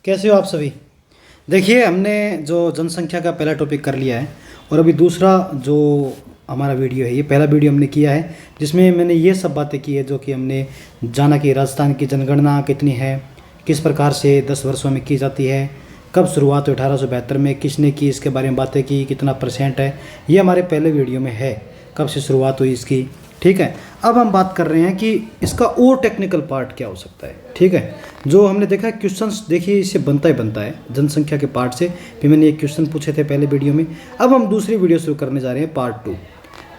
कैसे हो आप सभी। देखिए, हमने जो जनसंख्या का पहला टॉपिक कर लिया है और अभी दूसरा जो हमारा वीडियो है, ये पहला वीडियो हमने किया है जिसमें मैंने ये सब बातें की है जो कि हमने जाना कि राजस्थान की जनगणना कितनी है, किस प्रकार से 10 वर्षों में की जाती है, कब शुरुआत हुई 1872 में, किसने की, इसके बारे में बातें की, कितना परसेंट है, ये हमारे पहले वीडियो में है, कब से शुरुआत हुई इसकी। ठीक है, अब हम बात कर रहे हैं कि इसका और टेक्निकल पार्ट क्या हो सकता है। ठीक है, जो हमने देखा क्वेश्चंस, देखिए इससे बनता ही बनता है जनसंख्या के पार्ट से। फिर मैंने एक क्वेश्चन पूछे थे पहले वीडियो में। अब हम दूसरी वीडियो शुरू करने जा रहे हैं पार्ट 2।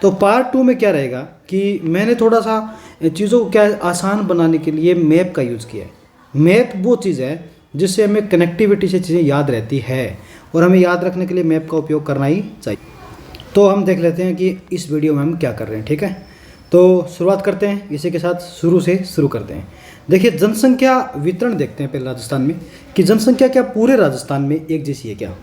तो पार्ट 2 में क्या रहेगा कि मैंने थोड़ा सा चीज़ों को क्या आसान बनाने के लिए मैप का यूज़ किया है। मैप वो चीज़ है जिससे हमें कनेक्टिविटी से चीज़ें याद रहती है और हमें याद रखने के लिए मैप का उपयोग करना ही चाहिए। तो हम देख लेते हैं कि इस वीडियो में हम क्या कर रहे हैं। ठीक है, तो शुरुआत करते हैं, इसी के साथ शुरू करते हैं। देखिए, जनसंख्या वितरण देखते हैं पहले राजस्थान में कि जनसंख्या क्या पूरे राजस्थान में एक जैसी है क्या।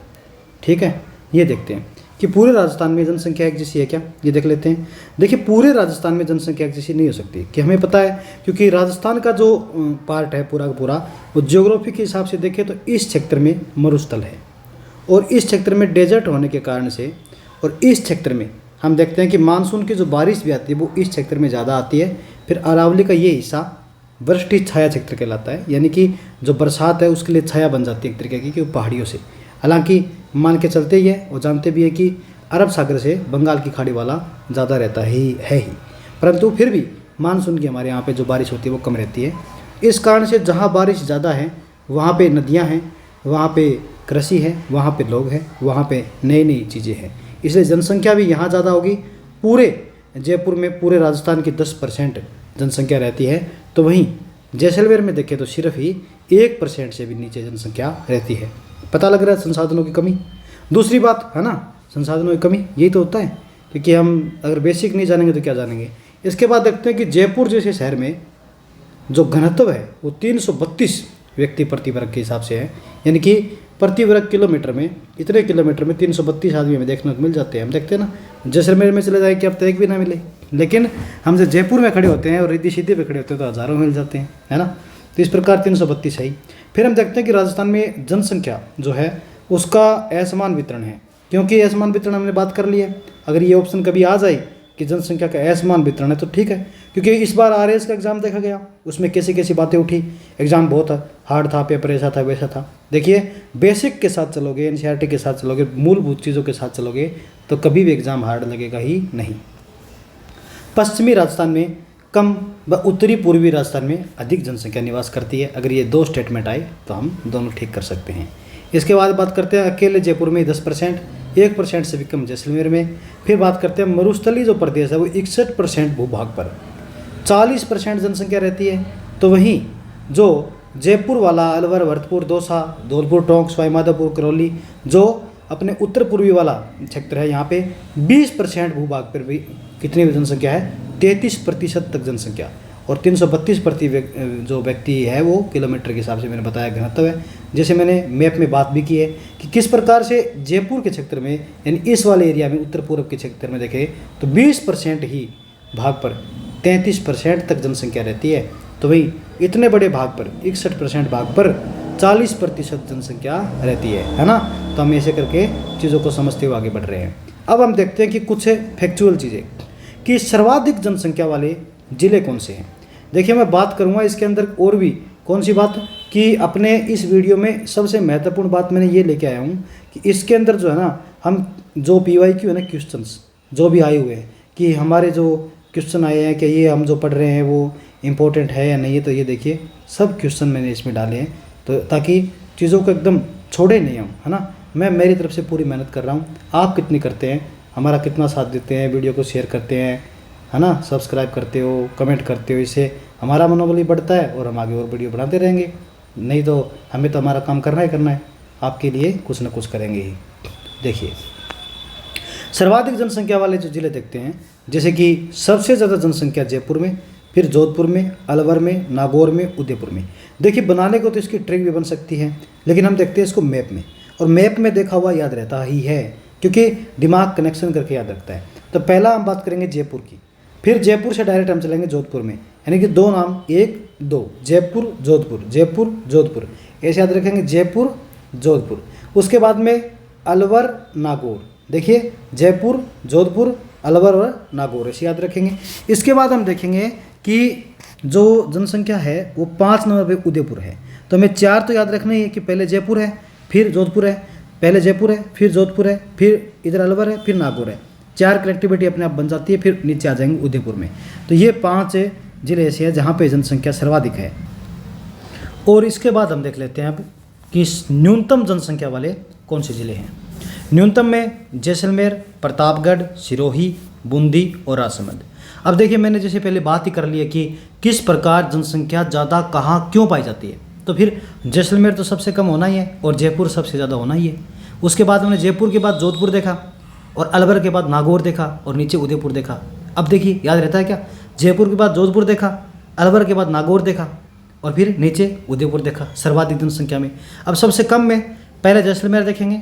ठीक है, ये देखते हैं कि पूरे राजस्थान में जनसंख्या एक जैसी है क्या, ये देख लेते हैं। देखिए, पूरे राजस्थान में जनसंख्या एक जैसी नहीं हो सकती कि हमें पता है, क्योंकि राजस्थान का जो पार्ट है पूरा का पूरा, वो ज्योग्राफी के हिसाब से देखें तो इस क्षेत्र में मरुस्थल है और इस क्षेत्र में डेजर्ट होने के कारण से, और इस क्षेत्र में हम देखते हैं कि मानसून की जो बारिश भी आती है वो इस क्षेत्र में ज़्यादा आती है। फिर अरावली का ये हिस्सा वृष्टि छाया क्षेत्र कहलाता है, यानी कि जो बरसात है उसके लिए छाया बन जाती है एक तरीके की पहाड़ियों से। हालांकि मान के चलते ही है और जानते भी है कि अरब सागर से बंगाल की खाड़ी वाला ज़्यादा रहता है ही, परंतु फिर भी मानसून की हमारे यहाँ पे जो बारिश होती है वो कम रहती है। इस कारण से जहाँ बारिश ज़्यादा है वहाँ पे नदियाँ हैं, वहाँ पे कृषि है, वहाँ पे लोग हैं, वहाँ पे नई नई चीज़ें हैं, इसलिए जनसंख्या भी यहाँ ज़्यादा होगी। पूरे जयपुर में, पूरे राजस्थान की 10% जनसंख्या रहती है, तो वहीं जैसलमेर में देखें तो सिर्फ ही 1% से भी नीचे जनसंख्या रहती है। पता लग रहा है संसाधनों की कमी। दूसरी बात है ना, संसाधनों की कमी, यही तो होता है, क्योंकि हम अगर बेसिक नहीं जानेंगे तो क्या जानेंगे। इसके बाद देखते हैं कि जयपुर जैसे शहर में जो घनत्व है वो 332 व्यक्ति प्रति वर्ग के हिसाब से है, यानी कि प्रति वर्ग किलोमीटर में, इतने किलोमीटर में 332 आदमी हमें देखने को मिल जाते हैं। हम देखते हैं ना, जैसलमेर में चले जाए कि अब तो एक भी ना मिले, लेकिन हम जब जयपुर में खड़े होते हैं और रिद्धि सिद्धि पे खड़े होते हैं तो हज़ारों मिल जाते हैं, है ना। तो इस प्रकार 332 है ही। फिर हम देखते हैं कि राजस्थान में जनसंख्या जो है उसका असमान वितरण है, क्योंकि असमान वितरण हमने बात कर ली है। अगर ये ऑप्शन कभी आ जाए कि जनसंख्या का असमान वितरण है तो ठीक है, क्योंकि इस बार आरएएस का एग्ज़ाम देखा गया, उसमें कैसी कैसी बातें उठी। एग्ज़ाम बहुत हार्ड था, पेपर ऐसा था वैसा था। देखिए, बेसिक के साथ चलोगे, एनसीईआरटी के साथ चलोगे, मूलभूत चीज़ों के साथ चलोगे तो कभी भी एग्ज़ाम हार्ड लगेगा ही नहीं। पश्चिमी राजस्थान में कम व उत्तरी पूर्वी राजस्थान में अधिक जनसंख्या निवास करती है। अगर ये दो स्टेटमेंट आए तो हम दोनों ठीक कर सकते हैं। इसके बाद बात करते हैं अकेले जयपुर में 10%, 1% से भी कम जैसलमेर में। फिर बात करते हैं मरुस्थलीय जो प्रदेश है वो 61% भूभाग पर 40% जनसंख्या रहती है। तो वहीं जो जयपुर वाला, अलवर, भरतपुर, दौसा, धौलपुर, टोंक, सवाईमाधोपुर, करौली, जो अपने उत्तर पूर्वी वाला क्षेत्र है, यहाँ पे 20% भूभाग पर भी कितनी जनसंख्या है, 33% तक जनसंख्या, और 332 प्रति जो व्यक्ति है वो किलोमीटर के हिसाब से मैंने बताया घनत्व है। जैसे मैंने मैप में बात भी की है कि किस प्रकार से जयपुर के क्षेत्र में, यानी इस वाले एरिया में, उत्तर पूर्व के क्षेत्र में देखें तो 20% ही भाग पर 33% तक जनसंख्या रहती है। तो वही इतने बड़े भाग पर, 61% भाग पर 40% जनसंख्या रहती है ना। तो हम ऐसे करके चीज़ों को समझते हुए आगे बढ़ रहे हैं। अब हम देखते हैं कि कुछ फैक्चुअल चीज़ें कि सर्वाधिक जनसंख्या वाले ज़िले कौन से हैं। देखिए, मैं बात करूंगा इसके अंदर और भी कौन सी बात, कि अपने इस वीडियो में सबसे महत्वपूर्ण बात मैंने ये लेके आया हूँ कि इसके अंदर जो है ना, हम जो PYQ है ना, क्वेश्चंस जो भी आए हुए हैं, कि हमारे जो क्वेश्चन आए हैं कि ये हम जो पढ़ रहे हैं वो इम्पोर्टेंट है या नहीं है, तो ये देखिए सब क्वेश्चन मैंने इसमें डाले हैं, तो ताकि चीज़ों को एकदम छोड़े नहीं हम, है ना। मैं मेरी तरफ से पूरी मेहनत कर रहा हूँ, आप कितनी करते हैं, हमारा कितना साथ देते हैं, वीडियो को शेयर करते हैं, है ना, सब्सक्राइब करते हो, कमेंट करते हो, इससे हमारा मनोबल भी बढ़ता है और हम आगे और वीडियो बनाते रहेंगे। नहीं तो हमें तो हमारा काम करना ही करना है, आपके लिए कुछ ना कुछ करेंगे ही। देखिए, सर्वाधिक जनसंख्या वाले जो ज़िले देखते हैं, जैसे कि सबसे ज़्यादा जनसंख्या जयपुर में, फिर जोधपुर में, अलवर में, नागौर में, उदयपुर में। देखिए, बनाने को तो इसकी ट्रिक भी बन सकती है, लेकिन हम देखते हैं इसको मैप में, और मैप में देखा हुआ याद रहता ही है, क्योंकि दिमाग कनेक्शन करके याद रखता है। तो पहला हम बात करेंगे जयपुर की, फिर जयपुर से डायरेक्ट हम चलेंगे जोधपुर में, यानी कि दो नाम, 1 2, जयपुर जोधपुर, जयपुर जोधपुर, ऐसे याद रखेंगे, जयपुर जोधपुर। उसके बाद में अलवर नागौर, देखिए जयपुर जोधपुर अलवर और नागौर, ऐसे याद रखेंगे। इसके बाद हम देखेंगे कि जो जनसंख्या है वो 5 नंबर पे उदयपुर है। तो हमें 4 तो याद रखना ही है कि पहले जयपुर है फिर जोधपुर है, पहले जयपुर है फिर जोधपुर है फिर इधर अलवर है फिर नागौर है। 4 कनेक्टिविटी अपने आप बन जाती है, फिर नीचे आ जाएंगे उदयपुर में। तो ये 5 जिले ऐसे हैं जहाँ पे जनसंख्या सर्वाधिक है। और इसके बाद हम देख लेते हैं अब कि न्यूनतम जनसंख्या वाले कौन से ज़िले हैं। न्यूनतम में जैसलमेर, प्रतापगढ़, सिरोही, बूंदी और राजसमंद। अब देखिए मैंने जैसे पहले बात ही कर ली है कि किस प्रकार जनसंख्या ज़्यादा कहाँ क्यों पाई जाती है, तो फिर जैसलमेर तो सबसे कम होना ही है और जयपुर सबसे ज़्यादा होना ही है। उसके बाद हमने जयपुर के बाद जोधपुर देखा और अलवर के बाद नागौर देखा और नीचे उदयपुर देखा। अब देखिए याद रहता है क्या, जयपुर के बाद जोधपुर देखा, अलवर के बाद नागौर देखा और फिर नीचे उदयपुर देखा सर्वाधिक जनसंख्या में। अब सबसे कम में पहले जैसलमेर देखेंगे,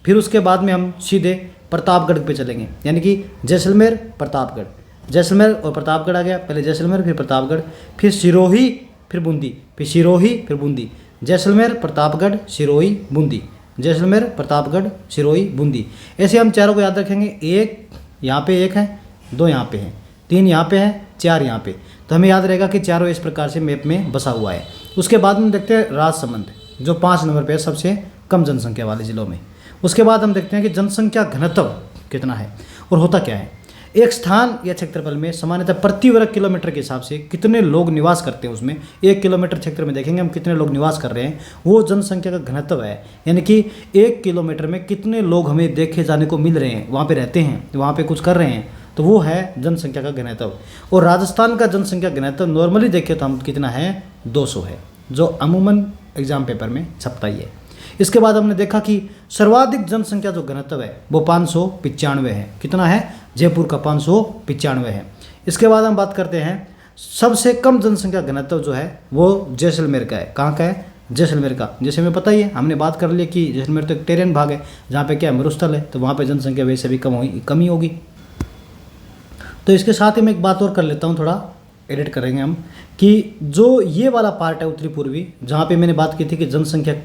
फिर उसके बाद में हम सीधे प्रतापगढ़ पे चलेंगे, यानी कि जैसलमेर प्रतापगढ़, जैसलमेर और प्रतापगढ़ आ गया, पहले जैसलमेर फिर प्रतापगढ़, फिर सिरोही फिर बूंदी, फिर सिरोही फिर बूंदी, जैसलमेर प्रतापगढ़ सिरोही बूंदी, जैसलमेर प्रतापगढ़ सिरोही बूंदी। ऐसे हम चारों को याद रखेंगे। एक यहाँ पे एक है, 2 यहाँ पे हैं, 3 यहाँ पे हैं, 4 यहाँ पे। तो हमें याद रहेगा कि चारों इस प्रकार से मैप में बसा हुआ है। उसके बाद में देखते हैं राजसमंद, जो 5 नंबर पे है सबसे कम जनसंख्या वाले ज़िलों में। उसके बाद हम देखते हैं कि जनसंख्या घनत्व कितना है और होता क्या है। एक स्थान या क्षेत्रफल में सामान्यतः प्रति वर्ग किलोमीटर के हिसाब से कितने लोग निवास करते हैं, उसमें 1 किलोमीटर क्षेत्र में देखेंगे हम कितने लोग निवास कर रहे हैं, वो जनसंख्या का घनत्व है। यानी कि 1 किलोमीटर में कितने लोग हमें देखे जाने को मिल रहे हैं, वहाँ पे रहते हैं, वहाँ पे कुछ कर रहे हैं, तो वो है जनसंख्या का घनत्व। और राजस्थान का जनसंख्या घनत्व नॉर्मली देखें तो हम कितना है, 200 है, जो अमूमन एग्जाम पेपर में छपता ही है। इसके बाद हमने देखा कि सर्वाधिक जनसंख्या जो घनत्व है वो 595 है। कितना है, जयपुर का 595 है। इसके बाद हम बात करते हैं सबसे कम जनसंख्या घनत्व जो है वो जैसलमेर का है। कहाँ का है, जैसलमेर का। जैसे हमें पता ही है, हमने बात कर ली कि जैसलमेर तो एक टेरेन भाग है जहाँ पे क्या है, मरुस्थल है, तो वहाँ पे जनसंख्या वैसे भी कमी होगी। तो इसके साथ ही मैं एक बात और कर लेता हूँ, थोड़ा एडिट करेंगे हम, कि जो ये वाला पार्ट है उत्तरी पूर्वी, जहाँ पे मैंने बात की थी कि जनसंख्या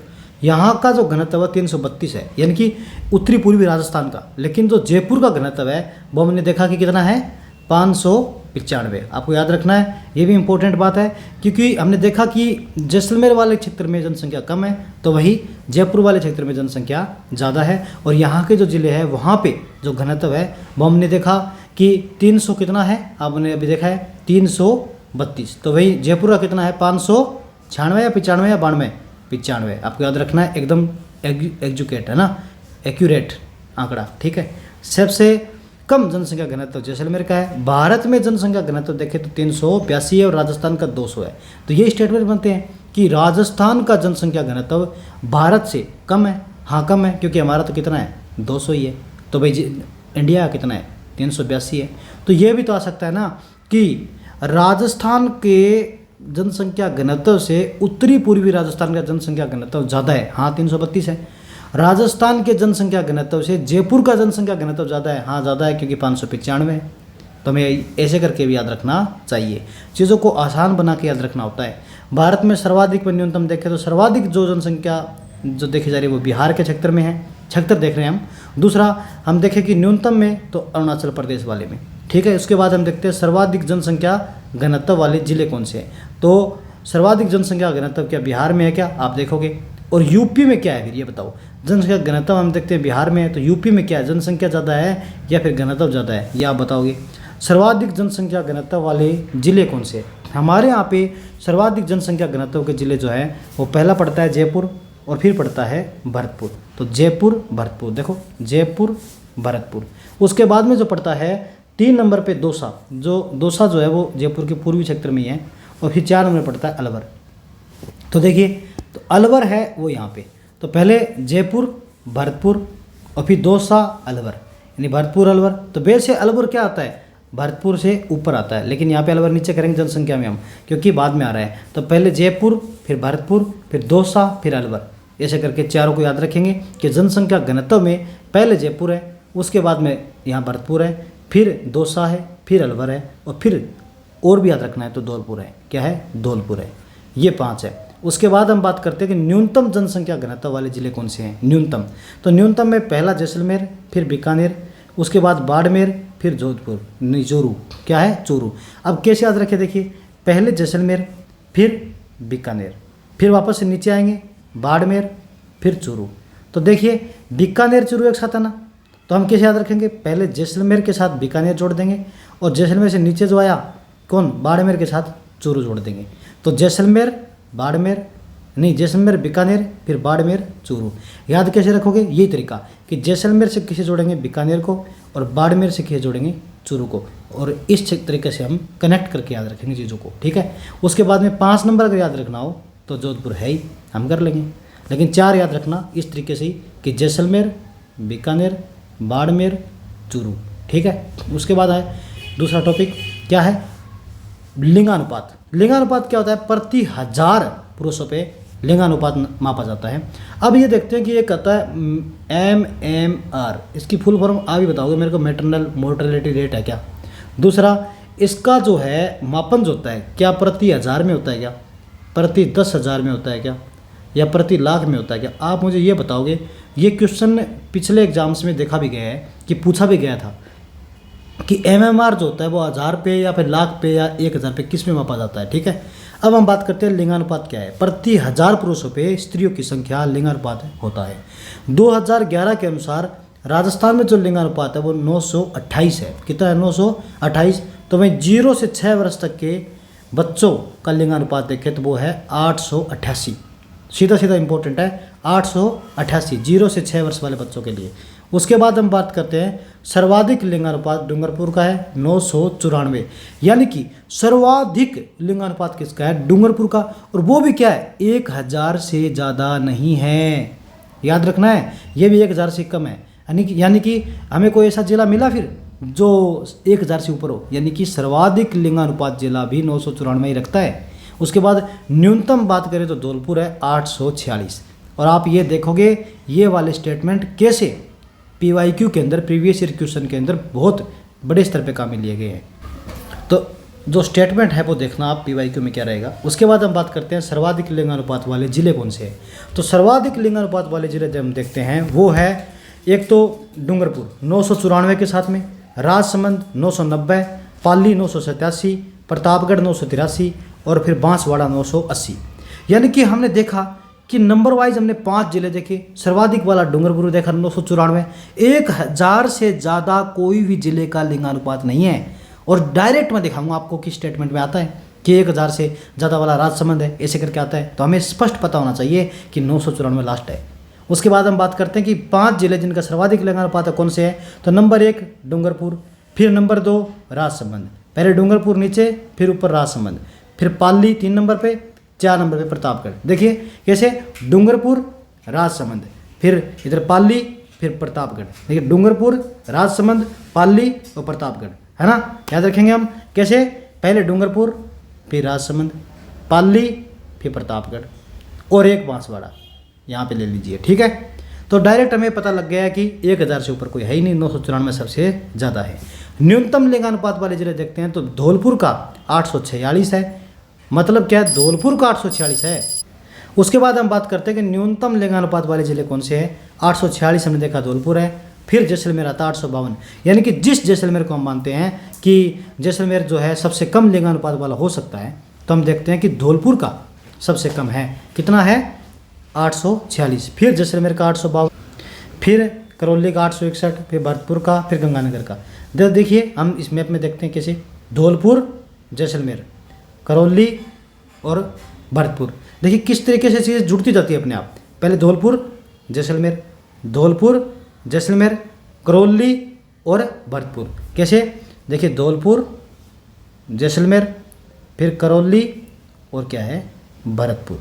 यहाँ का जो घनत्व 332 है, यानी कि उत्तरी पूर्वी राजस्थान का। लेकिन जो जयपुर का घनत्व है वो हमने देखा कि कितना है, 595। आपको याद रखना है, ये भी इम्पोर्टेंट बात है, क्योंकि हमने देखा कि जैसलमेर वाले क्षेत्र में जनसंख्या कम है, तो वही जयपुर वाले क्षेत्र में जनसंख्या ज़्यादा है। और यहाँ के जो ज़िले हैं वहाँ पे जो घनत्व है वो हमने देखा कि 300 कितना है, आपने अभी देखा है 332। तो वही जयपुर का कितना है, 596 या 95 या 95। आपको याद रखना है, एकदम एग्जुकेट है ना, एक्यूरेट आंकड़ा, ठीक है। सबसे कम जनसंख्या घनत्व जैसलमेर का है। भारत में जनसंख्या घनत्व देखें तो 382 है और राजस्थान का 200 है। तो ये स्टेटमेंट बनते हैं कि राजस्थान का जनसंख्या घनत्व भारत से कम है। हाँ कम है, क्योंकि हमारा तो कितना है, 200 ही है। तो भाई इंडिया कितना है, 382 है। तो ये भी तो आ सकता है ना कि राजस्थान के जनसंख्या घनत्व से उत्तरी पूर्वी राजस्थान का जनसंख्या घनत्व ज़्यादा है। हाँ 332 है। राजस्थान के जनसंख्या घनत्व से जयपुर का जनसंख्या घनत्व ज़्यादा है। हाँ ज़्यादा है, क्योंकि 595 है। तो हमें ऐसे करके भी याद रखना चाहिए, चीज़ों को आसान बना के याद रखना होता है। भारत में सर्वाधिक व न्यूनतम देखें तो सर्वाधिक जो जनसंख्या जो देखी जा रही है वो बिहार के क्षेत्र में है, क्षेत्र देख रहे हैं हम। दूसरा हम देखें कि न्यूनतम में तो अरुणाचल प्रदेश वाले में, ठीक है। उसके बाद हम देखते हैं सर्वाधिक जनसंख्या घनत्व वाले जिले कौन से हैं। तो सर्वाधिक जनसंख्या घनत्व क्या बिहार में है क्या, आप देखोगे। और यूपी में क्या है फिर ये बताओ, जनसंख्या घनत्व हम देखते हैं बिहार में है, तो यूपी में क्या है, जनसंख्या ज़्यादा है या फिर घनत्व ज़्यादा है, ये आप बताओगे। सर्वाधिक जनसंख्या घनत्व वाले जिले कौन से हैं, हमारे यहाँ पे सर्वाधिक जनसंख्या घनत्व के जिले जो है वो पहला पड़ता है जयपुर और फिर पड़ता है भरतपुर। तो जयपुर भरतपुर, देखो जयपुर भरतपुर। उसके बाद में जो पड़ता है 3 नंबर पे दौसा, दौसा जो है वो जयपुर के पूर्वी क्षेत्र में ही है। और फिर 4 नंबर पड़ता है अलवर। तो देखिए, तो अलवर है वो यहाँ पे। तो पहले जयपुर भरतपुर और फिर दौसा अलवर, यानी भरतपुर अलवर। तो वैसे अलवर क्या आता है, भरतपुर से ऊपर आता है, लेकिन यहाँ पे अलवर नीचे करेंगे जनसंख्या में हम, क्योंकि बाद में आ रहा है। तो पहले जयपुर, फिर भरतपुर, फिर दौसा, फिर अलवर, ऐसे करके चारों को याद रखेंगे कि जनसंख्या घनत्व में पहले जयपुर है, उसके बाद में यहाँ भरतपुर है, फिर दौसा है, फिर अलवर है, और फिर और भी याद रखना है तो धौलपुर है। क्या है, धौलपुर है। ये 5 है। उसके बाद हम बात करते हैं कि न्यूनतम जनसंख्या घनत्व वाले जिले कौन से हैं। न्यूनतम, तो न्यूनतम में पहला जैसलमेर, फिर बीकानेर, उसके बाद बाड़मेर, फिर जोधपुर, नहीं चूरू, क्या है चूरू। अब कैसे याद रखें, देखिए पहले जैसलमेर, फिर बीकानेर, फिर वापस से नीचे आएंगे बाड़मेर, फिर चूरू। तो देखिए बीकानेर चूरू एक साथ है ना, तो हम कैसे याद रखेंगे, पहले जैसलमेर के साथ बीकानेर जोड़ देंगे और जैसलमेर से नीचे जो आया कौन, बाड़मेर के साथ चूरू जोड़ देंगे। तो जैसलमेर बाड़मेर, नहीं जैसलमेर बीकानेर, फिर बाड़मेर चूरू। याद कैसे रखोगे, यही तरीका कि जैसलमेर से किसे जोड़ेंगे, बीकानेर को, और बाड़मेर से किसे जोड़ेंगे, चूरू को, और इस तरीके से हम कनेक्ट करके याद रखेंगे चीज़ों को, ठीक है। उसके बाद में 5 नंबर अगर याद रखना हो तो जोधपुर है ही, हम कर लेंगे, लेकिन 4 याद रखना इस तरीके से ही कि जैसलमेर, बीकानेर, बाड़मेर, चूरू, ठीक है। उसके बाद है दूसरा टॉपिक, क्या है, लिंगानुपात। लिंगानुपात क्या होता है, प्रति 1000 पुरुषों पे लिंगानुपात मापा जाता है। अब ये देखते हैं कि ये कहता है MMR, इसकी फुल फॉर्म आप ही बताओगे मेरे को, मैटरनल मोर्टेलिटी रेट है क्या। दूसरा, इसका जो है मापन जो होता है, क्या प्रति 1000 में होता है क्या, प्रति 10,000 में होता है क्या, या प्रति लाख में होता है क्या, आप मुझे ये बताओगे। ये क्वेश्चन पिछले एग्जाम्स में देखा भी गया है कि पूछा भी गया था कि MMR जो होता है वो 1000 पे या फिर लाख पे या 1000 पे किस में मापा जाता है, ठीक है। अब हम बात करते हैं लिंगानुपात क्या है। प्रति 1000 पुरुषों पे स्त्रियों की संख्या लिंगानुपात होता है। 2011 के अनुसार राजस्थान में जो लिंगानुपात है वो 928 है। कितना है, 928। तो वहीं 0 से 6 वर्ष तक के बच्चों का लिंगानुपात देखें तो वो है 888। सीधा सीधा इंपॉर्टेंट है, 888 0 से 6 वर्ष वाले बच्चों के लिए। उसके बाद हम बात करते हैं सर्वाधिक लिंगानुपात डूंगरपुर का है 994, यानी कि सर्वाधिक लिंगानुपात किसका है, डूंगरपुर का, और वो भी क्या है 1000 से ज़्यादा नहीं है, याद रखना है, ये भी 1000 से कम है। यानी कि हमें कोई ऐसा जिला मिला फिर जो 1000 से ऊपर हो, यानी कि सर्वाधिक लिंगानुपात जिला भी 994 ही रखता है। उसके बाद न्यूनतम बात करें तो धौलपुर है 846। और आप ये देखोगे ये वाले स्टेटमेंट कैसे PYQ के अंदर, प्रीवियस ईयर क्वेश्चन के अंदर बहुत बड़े स्तर पे काम में लिए गए हैं। तो जो स्टेटमेंट है वो देखना आप PYQ में क्या रहेगा। उसके बाद हम बात करते हैं सर्वाधिक लिंगानुपात वाले जिले कौन से हैं। तो सर्वाधिक लिंगानुपात वाले जिले जब हम देखते हैं वो है, एक तो डूंगरपुर 994 के साथ में, राजसमंद 990, पाली 987, प्रतापगढ़ 983 और फिर बांसवाड़ा 980। यानी कि हमने देखा कि नंबर वाइज हमने 5 जिले देखे, सर्वाधिक वाला डूंगरपुर देखा 994, 1000 से ज़्यादा कोई भी जिले का लिंगानुपात नहीं है। और डायरेक्ट मैं दिखाऊंगा आपको कि स्टेटमेंट में आता है कि 1000 से ज़्यादा वाला राजसमंद है, ऐसे करके आता है, तो हमें स्पष्ट पता होना चाहिए कि 994 लास्ट है। उसके बाद हम बात करते हैं कि 5 जिले जिनका सर्वाधिक लिंगानुपात है कौन से हैं। तो नंबर 1 डूंगरपुर, फिर नंबर 2 राजसमंद, पहले डूंगरपुर नीचे, फिर ऊपर राजसमंद, फिर पाली 3 नंबर पे, 4 नंबर पे प्रतापगढ़। देखिए कैसे, डूंगरपुर राजसमंद, फिर इधर पाली, फिर प्रतापगढ़। देखिए डूंगरपुर, राजसमंद, पाली और प्रतापगढ़, है ना, याद रखेंगे हम कैसे, पहले डूंगरपुर, फिर राजसमंद, पाली, फिर प्रतापगढ़ और एक बांसवाड़ा यहाँ पे ले लीजिए, ठीक है। तो डायरेक्ट हमें पता लग गया कि 1000 से ऊपर कोई है ही नहीं, 994 सबसे ज़्यादा है। न्यूनतम लिंगानुपात वाले जिले देखते हैं तो धौलपुर का 846 है, मतलब क्या है, धौलपुर का 846 है। उसके बाद हम बात करते हैं कि न्यूनतम लिंगानुपात वाले जिले कौन से हैं। 846 हमने देखा धौलपुर है, फिर जैसलमेर आता 852, यानी कि जिस जैसलमेर को हम मानते हैं कि जैसलमेर जो है सबसे कम लिंगानुपात वाला हो सकता है, तो हम देखते हैं कि धौलपुर का सबसे कम है, कितना है 846, फिर जैसलमेर का 852, फिर करौली का 861, फिर भरतपुर का, फिर गंगानगर का। देखिए हम इस मैप में देखते हैं कैसे, धौलपुर, जैसलमेर, करौली और भरतपुर। देखिए किस तरीके से चीज़ें जुड़ती जाती है अपने आप, पहले धौलपुर जैसलमेर, धौलपुर जैसलमेर, करौली और भरतपुर। कैसे, देखिए धौलपुर जैसलमेर, फिर करौली और क्या है भरतपुर।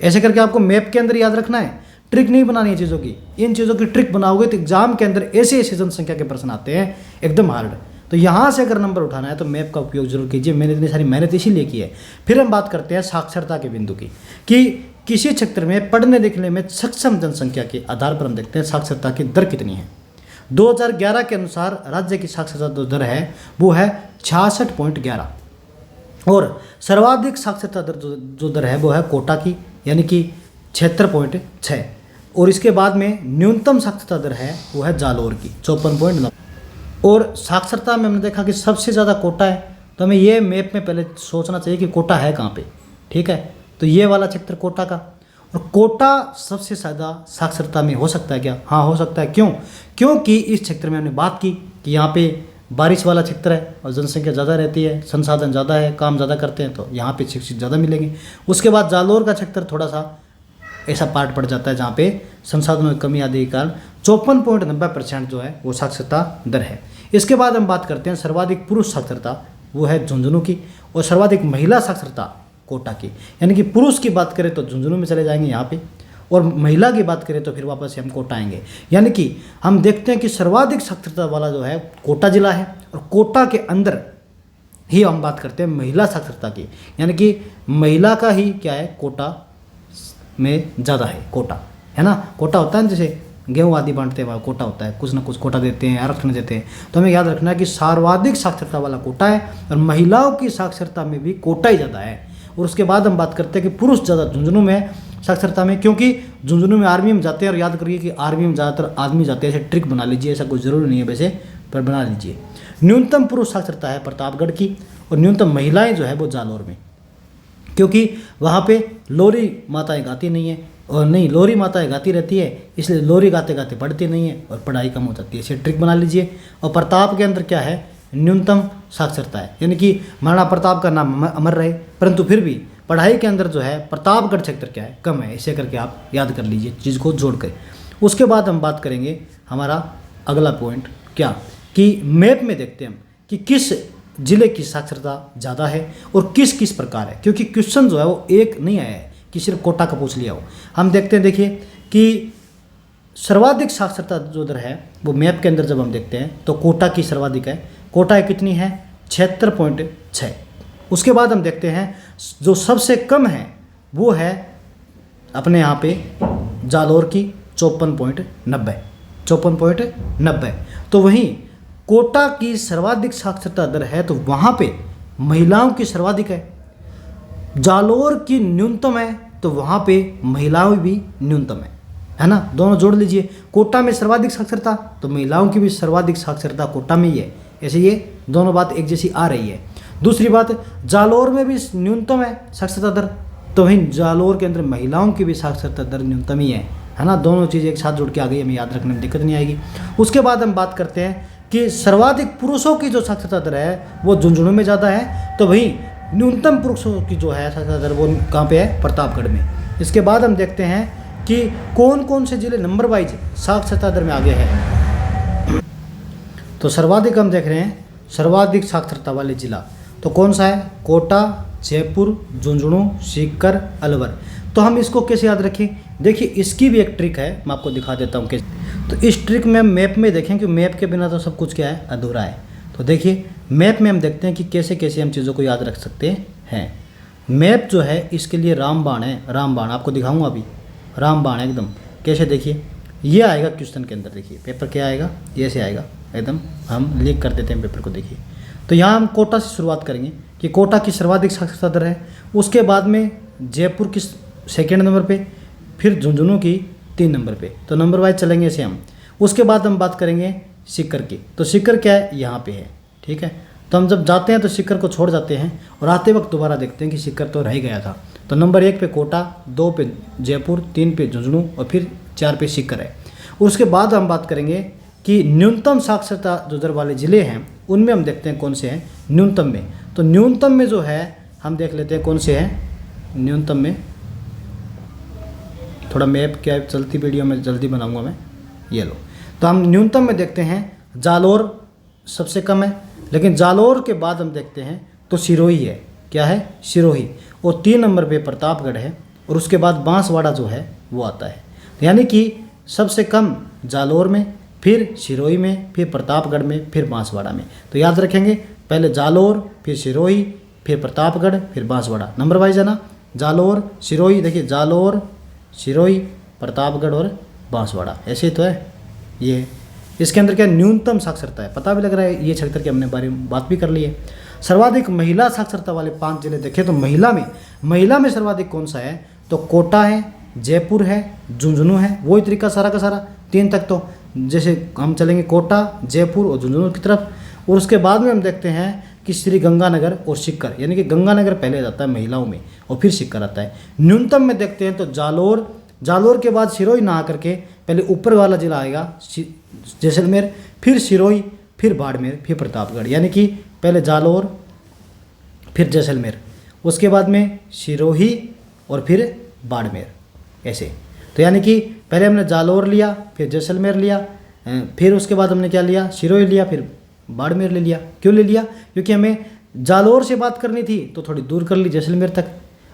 ऐसे करके आपको मैप के अंदर याद रखना है, ट्रिक नहीं बनानी है चीज़ों की। इन चीज़ों की ट्रिक बनाओगे तो एग्जाम के अंदर ऐसे ऐसे जनसंख्या के प्रश्न आते हैं एकदम हार्ड। तो यहाँ से अगर नंबर उठाना है तो मैप का उपयोग जरूर कीजिए। मैंने इतनी सारी मेहनत इसीलिए की है। फिर हम बात करते हैं साक्षरता के बिंदु की, कि किसी क्षेत्र में पढ़ने लिखने में सक्षम जनसंख्या के आधार पर हम देखते हैं साक्षरता की दर कितनी है। 2011 के अनुसार राज्य की साक्षरता जो दर है वो है 66.11, और सर्वाधिक साक्षरता दर जो दर है वो है कोटा की, यानी कि 76.6। और इसके बाद में न्यूनतम साक्षरता दर है वो है जालोर की 54.9। और साक्षरता में हमने देखा कि सबसे ज़्यादा कोटा है, तो हमें ये मैप में पहले सोचना चाहिए कि कोटा है कहाँ पे। ठीक है, तो ये वाला क्षेत्र कोटा का, और कोटा सबसे ज़्यादा साक्षरता में हो सकता है क्या? हाँ, हो सकता है। क्यों? क्योंकि इस क्षेत्र में हमने बात की कि यहाँ पे बारिश वाला क्षेत्र है और जनसंख्या ज़्यादा रहती है, संसाधन ज़्यादा है, काम ज़्यादा करते हैं, तो यहाँ पे शिक्षित ज़्यादा मिलेंगे। उसके बाद जालोर का क्षेत्र थोड़ा सा ऐसा पार्ट पड़ जाता है जहाँ पे संसाधनों की कमी आदि के कारण 54.90% जो है वो साक्षरता दर है। इसके बाद हम बात करते हैं सर्वाधिक पुरुष साक्षरता, वो है झुंझुनू की, और सर्वाधिक महिला साक्षरता कोटा की। यानी कि पुरुष की बात करें तो झुंझुनू में चले जाएंगे यहाँ पे, और महिला की बात करें तो फिर वापस से हम कोटा आएंगे। यानी कि हम देखते हैं कि सर्वाधिक साक्षरता वाला जो है कोटा जिला है, और कोटा के अंदर ही हम बात करते हैं महिला साक्षरता की, यानी कि महिला का ही क्या है कोटा में ज़्यादा है। कोटा है ना, कोटा होता है जैसे गेहूँ आदि बांटते हैं वहाँ कोटा होता है, कुछ ना कुछ कोटा देते हैं, आरक्षण देते हैं। तो हमें याद रखना है कि सर्वाधिक साक्षरता वाला कोटा है, और महिलाओं की साक्षरता में भी कोटा ही ज़्यादा है। और उसके बाद हम बात करते हैं कि पुरुष ज़्यादा झुंझुनू में साक्षरता में, क्योंकि झुंझुनू में आर्मी में जाते हैं, और याद करिए कि आर्मी में ज़्यादातर आदमी जाते हैं, ऐसे ट्रिक बना लीजिए, ऐसा कोई ज़रूरी नहीं है वैसे, पर बना लीजिए। न्यूनतम पुरुष साक्षरता है प्रतापगढ़ की, और न्यूनतम महिलाएं जो है वो जालोर में, क्योंकि वहाँ पे लोरी माताएं गाती नहीं है, और नहीं लोरी माताएं गाती रहती है, इसलिए लोरी गाते गाते पढ़ती नहीं है और पढ़ाई कम हो जाती है। इसे ट्रिक बना लीजिए। और प्रताप के अंदर क्या है, न्यूनतम साक्षरता है, यानी कि महाराणा प्रताप का नाम अमर रहे, परंतु फिर भी पढ़ाई के अंदर जो है प्रतापगढ़ क्षेत्र क्या है, कम है। इसे करके आप याद कर लीजिए चीज़ को जोड़ कर। उसके बाद हम बात करेंगे हमारा अगला पॉइंट क्या, कि मैप में देखते हैं हम कि किस जिले की साक्षरता ज़्यादा है और किस किस प्रकार है, क्योंकि क्वेश्चन जो है वो एक नहीं आया है कि सिर्फ कोटा का पूछ लिया हो। हम देखते हैं, देखिए कि सर्वाधिक साक्षरता जो दर है वो मैप के अंदर जब हम देखते हैं तो कोटा की सर्वाधिक है। कोटा कितनी है, 76.6। उसके बाद हम देखते हैं जो सबसे कम है वो है अपने यहाँ पे जालोर की 54.90। तो वहीं कोटा की सर्वाधिक साक्षरता दर है, तो वहाँ पे महिलाओं की सर्वाधिक है। जालोर की न्यूनतम है, तो वहाँ पे महिलाओं भी न्यूनतम है ना, दोनों जोड़ लीजिए। कोटा में सर्वाधिक साक्षरता, तो महिलाओं की भी सर्वाधिक साक्षरता कोटा में ही है। ऐसे ये दोनों बात एक जैसी आ रही है। दूसरी बात, जालोर में भी न्यूनतम है साक्षरता दर, तो वहीं जालोर के अंदर महिलाओं की भी साक्षरता दर न्यूनतम ही है ना। दोनों चीज़ एक साथ जुड़ के आ गई, हमें याद रखने में दिक्कत नहीं आएगी। उसके बाद हम बात करते हैं कि सर्वाधिक पुरुषों की जो साक्षरता दर है वो झुंझुनू में ज़्यादा है, तो वहीं न्यूनतम पुरुषों की जो है साक्षरता दर वो कहाँ पे है, प्रतापगढ़ में। इसके बाद हम देखते हैं कि कौन कौन से जिले नंबर वाइज साक्षरता दर में आगे है। तो सर्वाधिक हम देख रहे हैं, सर्वाधिक साक्षरता वाले जिला तो कौन सा है, कोटा, जयपुर, झुंझुनू, सीकर, अलवर। तो हम इसको कैसे याद रखें, देखिए इसकी भी एक ट्रिक है, मैं आपको दिखा देता हूँ कैसे। तो इस ट्रिक में हम मैप में देखें कि मैप के बिना तो सब कुछ क्या है, अधूरा है। तो देखिए मैप में हम देखते हैं कि कैसे कैसे हम चीज़ों को याद रख सकते हैं। मैप जो है इसके लिए रामबाण है, रामबाण आपको दिखाऊंगा अभी, रामबाण है एकदम। कैसे, देखिए ये आएगा क्वेश्चन के अंदर, देखिए पेपर क्या आएगा, ये से आएगा एकदम, हम लिख कर देते हैं पेपर को। देखिए तो यहाँ हम कोटा से शुरुआत करेंगे कि कोटा की सर्वाधिक साक्षरता दर है, उसके बाद में जयपुर की सेकेंड नंबर पे, फिर झुंझुनू की 3 नंबर पे, तो नंबर वाइज चलेंगे ऐसे हम। उसके बाद हम बात करेंगे सीकर की, तो सीकर क्या है, यहाँ पे है, ठीक है। तो हम जब जाते हैं तो सीकर को छोड़ जाते हैं और आते वक्त दोबारा देखते हैं कि सीकर तो रह गया था। तो नंबर 1 पे कोटा, 2 पे जयपुर, 3 पे झुंझुनू और फिर 4 पे सीकर है। उसके बाद हम बात करेंगे कि न्यूनतम साक्षरता जो दर वाले ज़िले हैं उनमें हम देखते हैं कौन से हैं न्यूनतम में। तो न्यूनतम में जो है हम देख लेते हैं कौन से हैं न्यूनतम में। थोड़ा मैप क्या है, चलती वीडियो में जल्दी बनाऊंगा मैं, ये लो। तो हम न्यूनतम में देखते हैं जालोर सबसे कम है, लेकिन जालोर के बाद हम देखते हैं तो सिरोही है, क्या है, सिरोही। और 3 नंबर पे प्रतापगढ़ है, और उसके बाद बांसवाड़ा जो है वो आता है। यानी कि सबसे कम जालोर में, फिर सिरोही में, फिर प्रतापगढ़ में, फिर बांसवाड़ा में। तो याद रखेंगे पहले जालोर, फिर सिरोही, फिर प्रतापगढ़, फिर बांसवाड़ा, नंबर वाइज है ना। जालोर, सिरोही, देखिए जालोर, सिरोही, प्रतापगढ़ और बांसवाड़ा, ऐसे ही तो है ये। इसके अंदर क्या न्यूनतम साक्षरता है, पता भी लग रहा है ये क्षेत्र के हमने बारे में बात भी कर ली है। सर्वाधिक महिला साक्षरता वाले 5 जिले देखें तो महिला में सर्वाधिक कौन सा है, तो कोटा है, जयपुर है, झुंझुनू है। वही तरीका सारा का सारा 3 तक तो जैसे हम चलेंगे कोटा, जयपुर और झुंझुनू की तरफ। और उसके बाद में हम देखते हैं कि श्री गंगानगर और सीकर, यानी कि गंगानगर पहले जाता है महिलाओं में और फिर सीकर आता है। न्यूनतम में देखते हैं तो जालोर के बाद सिरोही ना आकर के पहले ऊपर वाला जिला आएगा जैसलमेर, फिर सिरोही, फिर बाड़मेर, फिर प्रतापगढ़, यानी कि पहले जालोर फिर जैसलमेर, उसके बाद में सिरोही और फिर बाड़मेर, ऐसे। तो यानी कि पहले हमने जालोर लिया, फिर जैसलमेर लिया, फिर उसके बाद हमने क्या लिया, सिरोही लिया, फिर बाड़मेर ले लिया। क्यों ले लिया, क्योंकि हमें जालोर से बात करनी थी तो थोड़ी दूर कर ली जैसलमेर तक,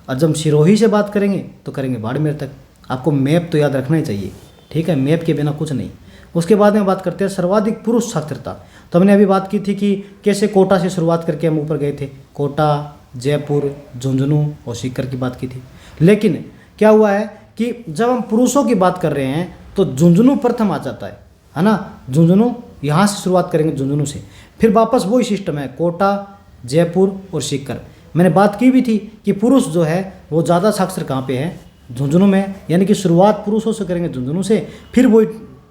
और जब सिरोही से बात करेंगे तो करेंगे बाड़मेर तक। आपको मैप तो याद रखना ही चाहिए, ठीक है, मैप के बिना कुछ नहीं। उसके बाद में बात करते हैं सर्वाधिक पुरुष साक्षरता। तो हमने अभी बात की थी कि कैसे कोटा से शुरुआत करके हम ऊपर गए थे, कोटा, जयपुर, झुंझुनू और सीकर की बात की थी। लेकिन क्या हुआ है कि जब हम पुरुषों की बात कर रहे हैं तो झुंझुनू प्रथम आ जाता है ना। झुंझुनू यहाँ से शुरुआत करेंगे, झुंझुनू से, फिर वापस वही सिस्टम है, कोटा, जयपुर और सीकर। मैंने बात की भी थी कि पुरुष जो है वो ज़्यादा साक्षर कहाँ पे है, झुंझुनू में, यानी कि शुरुआत पुरुषों से करेंगे झुंझुनू से, फिर वही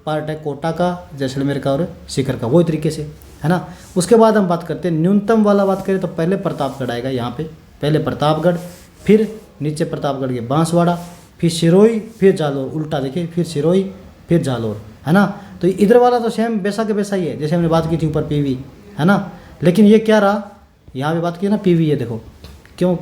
पार्ट है कोटा का, जैसलमेर का और सीकर का, वही तरीके से, है ना। उसके बाद हम बात करते हैं न्यूनतम वाला, बात करें तो पहले प्रतापगढ़ आएगा यहाँ पे, पहले प्रतापगढ़, फिर नीचे प्रतापगढ़ के बांसवाड़ा, फिर सिरोही, फिर जालोर, उल्टा देखिए, फिर सिरोही, फिर जालोर, है ना। तो इधर वाला तो सेम वैसा के वैसा ही है जैसे हमने बात की थी ऊपर पीवी, है ना। लेकिन ये क्या रहा, यहाँ पे बात की ना पीवी है, देखो क्यों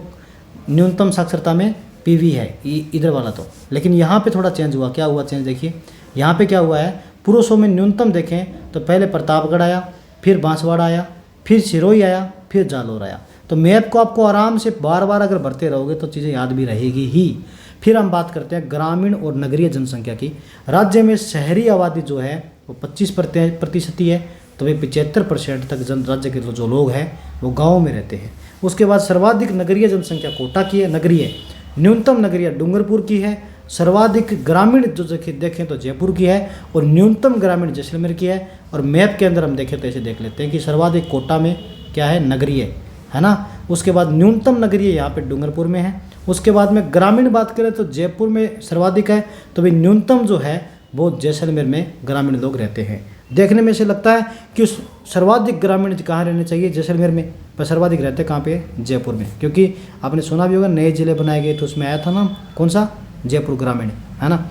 न्यूनतम साक्षरता में पीवी है इधर वाला तो। लेकिन यहाँ पे थोड़ा चेंज हुआ, क्या हुआ चेंज देखिए, यहाँ पे क्या हुआ है, पुरुषों में न्यूनतम देखें तो पहले प्रतापगढ़ आया, फिर बांसवाड़ा आया, फिर सिरोही आया, फिर जालोर आया। तो मैप को आपको आराम से बार बार अगर भरते रहोगे तो चीज़ें याद भी रहेगी ही। फिर हम बात करते हैं ग्रामीण और नगरीय जनसंख्या की। राज्य में शहरी आबादी जो है वो 25% ही है, तो वे 75% तक राज्य के जो लोग हैं वो गाँव में रहते हैं। उसके बाद सर्वाधिक नगरीय जनसंख्या कोटा की है, नगरीय, न्यूनतम नगरीय डूंगरपुर की है, सर्वाधिक ग्रामीण जो देखें तो जयपुर की है, और न्यूनतम ग्रामीण जैसलमेर की है। और मैप के अंदर हम देखें तो ऐसे देख लेते हैं कि सर्वाधिक कोटा में क्या है, नगरीय, है ना। उसके बाद न्यूनतम नगरीय यहाँ पे डूंगरपुर में है। उसके बाद में ग्रामीण बात करें तो जयपुर में सर्वाधिक है, तो भाई न्यूनतम जो है वो जैसलमेर में ग्रामीण लोग रहते हैं। देखने में से लगता है कि सर्वाधिक ग्रामीण कहाँ रहने चाहिए, जैसलमेर में, पर सर्वाधिक रहते कहाँ पे, जयपुर में। क्योंकि आपने सुना भी होगा नए जिले बनाए गए तो उसमें आया था ना कौन सा, जयपुर ग्रामीण, है ना।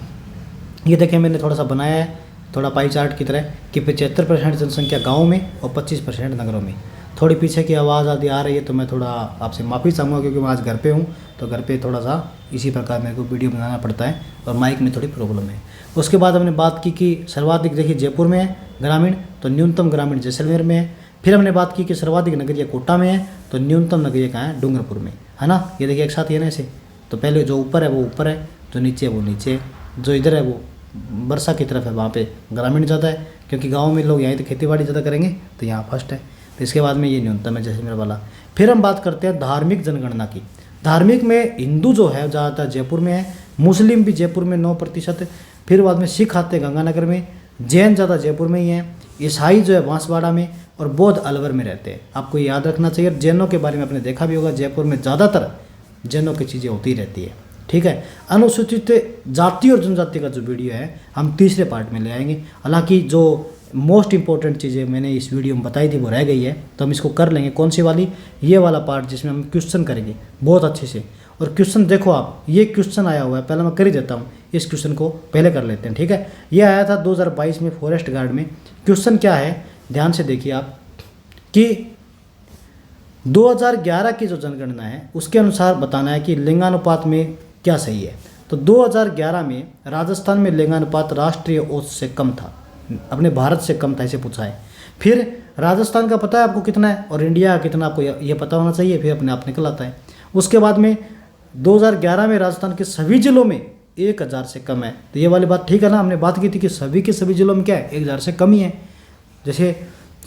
ये देखें मैंने थोड़ा सा बनाया है, थोड़ा पाई चार्ट की तरह, कि 75% जनसंख्या गाँव में और 25% नगरों में। थोड़ी पीछे की आवाज़ आदि आ रही है तो मैं थोड़ा आपसे माफ़ी चाहूँगा, क्योंकि मैं आज घर पे हूँ, तो घर पे थोड़ा सा इसी प्रकार मेरे को वीडियो बनाना पड़ता है और माइक में थोड़ी प्रॉब्लम है। उसके बाद हमने बात की कि सर्वाधिक देखिए जयपुर में है ग्रामीण, तो न्यूनतम ग्रामीण जैसलमेर में है। फिर हमने बात की कि सर्वाधिक नगरीय कोटा में है, तो न्यूनतम नगरीय कहाँ है, डूंगरपुर में, है ना। ये देखिए एक साथ ये ना ऐसे, तो पहले जो ऊपर है वो ऊपर है, जो नीचे है वो नीचे है, जो इधर है वो वर्षा की तरफ है, वहाँ पे ग्रामीण ज़्यादा है, क्योंकि गाँव में लोग यहाँ तो खेती बाड़ी ज़्यादा करेंगे, तो यहाँ फर्स्ट है। तो इसके बाद में ये न्यूनतम है जैसलमेर वाला। फिर हम बात करते हैं धार्मिक जनगणना की। धार्मिक में हिंदू जो है ज़्यादातर जयपुर में है, मुस्लिम भी जयपुर में 9%, फिर बाद में सिख आते हैं गंगानगर में, जैन ज़्यादा जयपुर में ही है, ईसाई जो है बांसवाड़ा में, और बौद्ध अलवर में रहते हैं। आपको ये याद रखना चाहिए। जैनों के बारे में आपने देखा भी होगा, जयपुर में ज़्यादातर जैनों की चीज़ें होती रहती है, ठीक है। अनुसूचित जाति और जनजाति का जो वीडियो है हम तीसरे पार्ट में ले आएंगे। हालांकि जो मोस्ट इंपॉर्टेंट चीज़ें मैंने इस वीडियो में बताई थी वो रह गई है, तो हम इसको कर लेंगे। कौन सी वाली, ये वाला पार्ट जिसमें हम क्वेश्चन करेंगे बहुत अच्छे से। और क्वेश्चन देखो आप, ये क्वेश्चन आया हुआ है, पहले मैं कर ही देता हूँ, इस क्वेश्चन को पहले कर लेते हैं, ठीक है। ये आया था 2022 में फॉरेस्ट गार्ड में। क्वेश्चन क्या है, ध्यान से देखिए आप, कि 2011 की जो जनगणना है उसके अनुसार बताना है कि लिंगानुपात में क्या सही है। तो 2011 में राजस्थान में लिंगानुपात राष्ट्रीय औसत से कम था, अपने भारत से कम था, इसे पूछा है। फिर राजस्थान का पता है आपको कितना है और इंडिया का कितना, आपको ये पता होना चाहिए, फिर अपने आप निकल आता है। उसके बाद में 2011 में राजस्थान के सभी जिलों में 1000 से कम है। तो ये वाली बात ठीक है ना, हमने बात की थी कि सभी के सभी जिलों में क्या है, 1000 से कम ही है। जैसे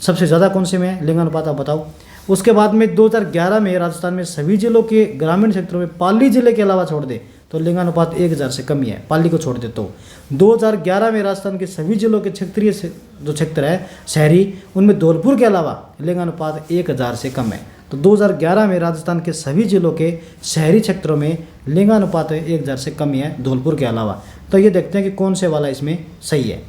सबसे ज़्यादा कौन से में है लिंगानुपात, आप बताओ। उसके बाद में 2011 में राजस्थान में सभी जिलों के ग्रामीण क्षेत्रों में पाली जिले के अलावा छोड़ दे तो लिंगानुपात 1000 से कम ही है, पाली को छोड़ दे तो। 2011 में राजस्थान के सभी जिलों के क्षेत्रीय जो क्षेत्र है शहरी, उनमें धौलपुर के अलावा लिंगानुपात 1000 से कम है। तो 2011 में राजस्थान के सभी जिलों के शहरी क्षेत्रों में लिंगानुपात 1,000 से कम ही है, धौलपुर के अलावा। तो ये देखते हैं कि कौन से वाला इसमें सही है।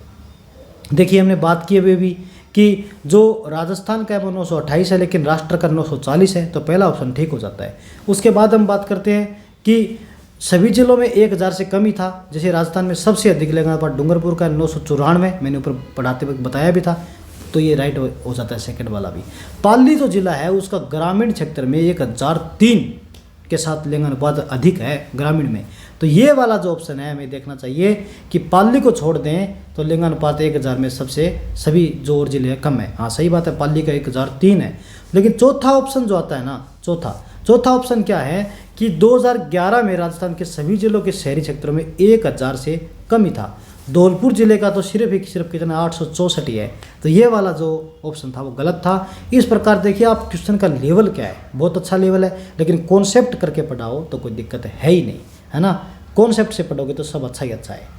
देखिए हमने बात की अभी भी कि जो राजस्थान का है वो 928 है, लेकिन राष्ट्र का 940 है, तो पहला ऑप्शन ठीक हो जाता है। उसके बाद हम बात करते हैं कि सभी जिलों में 1,000 से कम ही था। जैसे राजस्थान में सबसे अधिक लिंगानुपात डूंगरपुर का 994, मैंने ऊपर पढ़ाते वक्त बताया भी था, तो ये राइट हो जाता है सेकंड वाला भी। पाली जो जिला है उसका ग्रामीण क्षेत्र में 1003 के साथ लिंगानुपात अधिक है ग्रामीण में, तो ये वाला जो ऑप्शन है हमें देखना चाहिए कि पाली को छोड़ दें तो लिंगानुपात 1,000 में सबसे सभी जो और जिले हैं कम है। हाँ सही बात है, पाली का 1,003 है। लेकिन चौथा ऑप्शन जो आता है ना, चौथा ऑप्शन क्या है कि 2011 में राजस्थान के सभी जिलों के शहरी क्षेत्रों में 1,000 से कम ही था। धौलपुर जिले का तो सिर्फ कितना 864 ही है, तो ये वाला जो ऑप्शन था वो गलत था। इस प्रकार देखिए आप क्वेश्चन का लेवल क्या है, बहुत अच्छा लेवल है, लेकिन कॉन्सेप्ट करके पढ़ाओ तो कोई दिक्कत है ही नहीं, है ना। कॉन्सेप्ट से पढ़ोगे तो सब अच्छा ही अच्छा है।